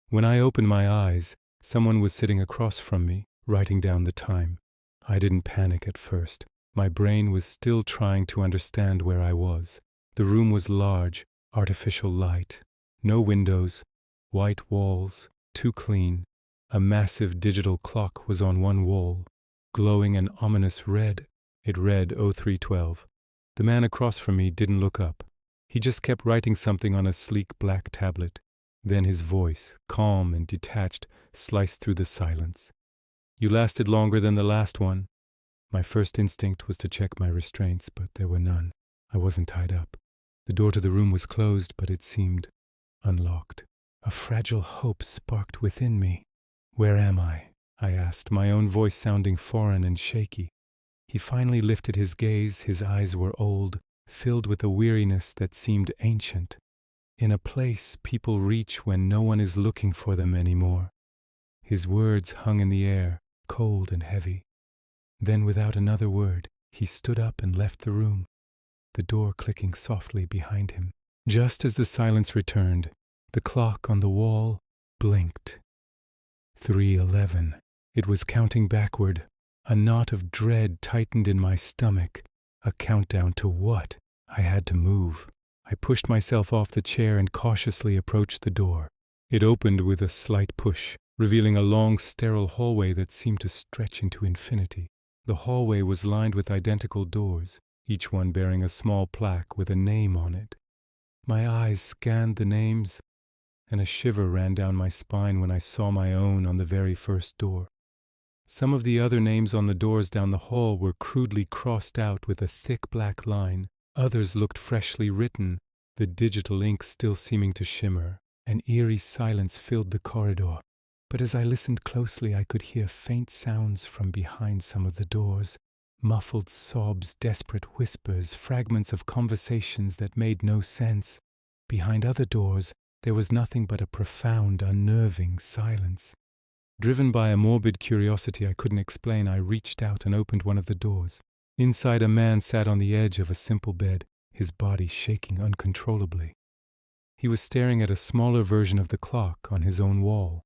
When I opened my eyes, someone was sitting across from me, writing down the time. I didn't panic at first. My brain was still trying to understand where I was. The room was large, artificial light. No windows, white walls, too clean. A massive digital clock was on one wall, glowing an ominous red. It read 0312. The man across from me didn't look up. He just kept writing something on a sleek black tablet. Then his voice, calm and detached, sliced through the silence. "You lasted longer than the last one." My first instinct was to check my restraints, but there were none. I wasn't tied up. The door to the room was closed, but it seemed unlocked. A fragile hope sparked within me. "Where am I?" I asked, my own voice sounding foreign and shaky. He finally lifted his gaze. His eyes were old, filled with a weariness that seemed ancient. "In a place people reach when no one is looking for them anymore." His words hung in the air, cold and heavy. Then, without another word, he stood up and left the room, the door clicking softly behind him. Just as the silence returned, the clock on the wall blinked. 3:11. It was counting backward. A knot of dread tightened in my stomach. A countdown to what? I had to move. I pushed myself off the chair and cautiously approached the door. It opened with a slight push, revealing a long, sterile hallway that seemed to stretch into infinity. The hallway was lined with identical doors, each one bearing a small plaque with a name on it. My eyes scanned the names, and a shiver ran down my spine when I saw my own on the very first door. Some of the other names on the doors down the hall were crudely crossed out with a thick black line. Others looked freshly written, the digital ink still seeming to shimmer. An eerie silence filled the corridor, but as I listened closely I could hear faint sounds from behind some of the doors, muffled sobs, desperate whispers, fragments of conversations that made no sense. Behind other doors there was nothing but a profound, unnerving silence. Driven by a morbid curiosity I couldn't explain, I reached out and opened one of the doors. Inside, a man sat on the edge of a simple bed, his body shaking uncontrollably. He was staring at a smaller version of the clock on his own wall.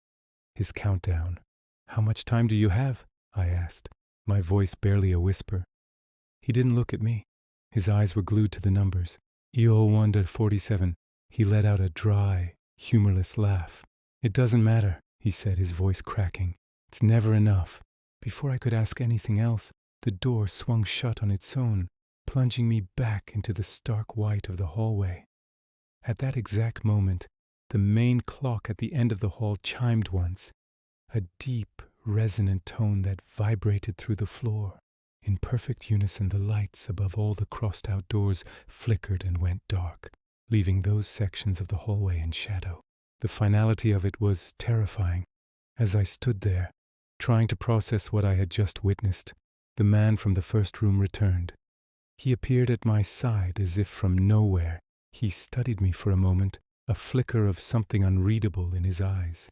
His countdown. "How much time do you have?" I asked, my voice barely a whisper. He didn't look at me. His eyes were glued to the numbers. "47. He let out a dry, humorless laugh. "It doesn't matter," he said, his voice cracking. "It's never enough." Before I could ask anything else, the door swung shut on its own, plunging me back into the stark white of the hallway. At that exact moment, the main clock at the end of the hall chimed once, a deep, resonant tone that vibrated through the floor. In perfect unison, the lights above all the crossed-out doors flickered and went dark, leaving those sections of the hallway in shadow. The finality of it was terrifying. As I stood there, trying to process what I had just witnessed, the man from the first room returned. He appeared at my side as if from nowhere. He studied me for a moment, a flicker of something unreadable in his eyes.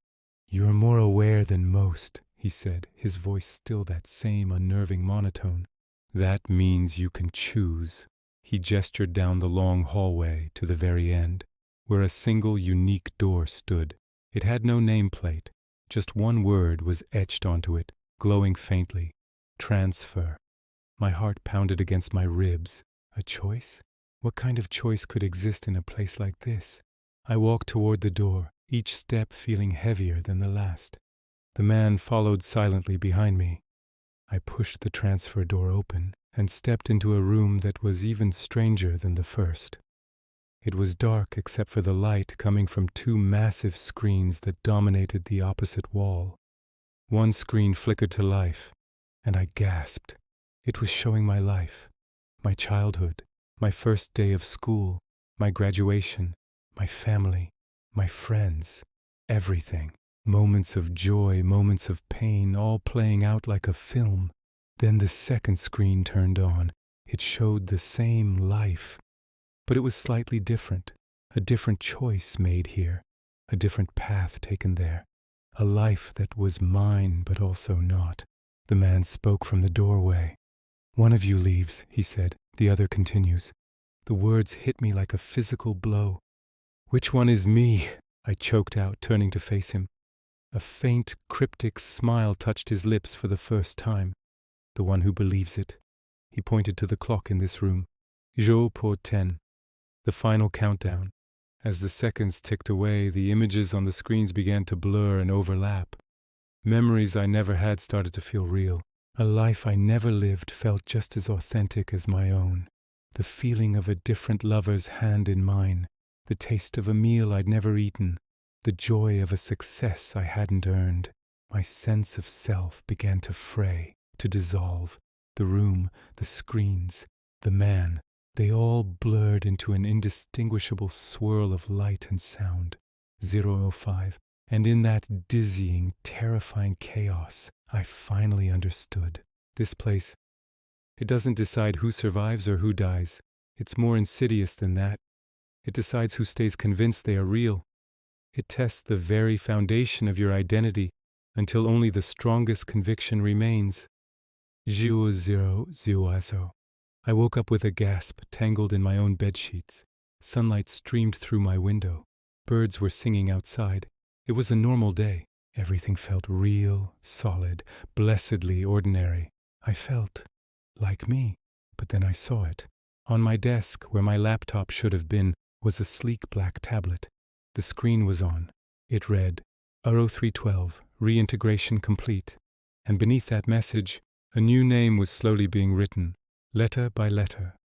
"You're more aware than most," he said, his voice still that same unnerving monotone. "That means you can choose." He gestured down the long hallway to the very end, where a single unique door stood. It had no nameplate. Just one word was etched onto it, glowing faintly. "Transfer." My heart pounded against my ribs. A choice? What kind of choice could exist in a place like this? I walked toward the door, each step feeling heavier than the last. The man followed silently behind me. I pushed the transfer door open and stepped into a room that was even stranger than the first. It was dark except for the light coming from two massive screens that dominated the opposite wall. One screen flickered to life, and I gasped. It was showing my life, my childhood, my first day of school, my graduation, my family, my friends, everything. Moments of joy, moments of pain, all playing out like a film. Then the second screen turned on. It showed the same life, but it was slightly different. A different choice made here, a different path taken there. A life that was mine, but also not. The man spoke from the doorway. "One of you leaves," he said. "The other continues." The words hit me like a physical blow. "Which one is me?" I choked out, turning to face him. A faint, cryptic smile touched his lips for the first time. The one who believes it. He pointed to the clock in this room. Jour pour 10. The final countdown. As the seconds ticked away, the images on the screens began to blur and overlap. Memories I never had started to feel real. A life I never lived felt just as authentic as my own. The feeling of a different lover's hand in mine. The taste of a meal I'd never eaten. The joy of a success I hadn't earned. My sense of self began to fray, to dissolve. The room, the screens, the man, they all blurred into an indistinguishable swirl of light and sound. 005. And in that dizzying, terrifying chaos, I finally understood. This place, it doesn't decide who survives or who dies. It's more insidious than that. It decides who stays convinced they are real. It tests the very foundation of your identity until only the strongest conviction remains. Jour 0. I woke up with a gasp, tangled in my own bedsheets. Sunlight streamed through my window. Birds were singing outside. It was a normal day. Everything felt real, solid, blessedly ordinary. I felt like me, but then I saw it. On my desk, where my laptop should have been, was a sleek black tablet. The screen was on. It read, Uro 312, reintegration complete. And beneath that message, a new name was slowly being written, letter by letter.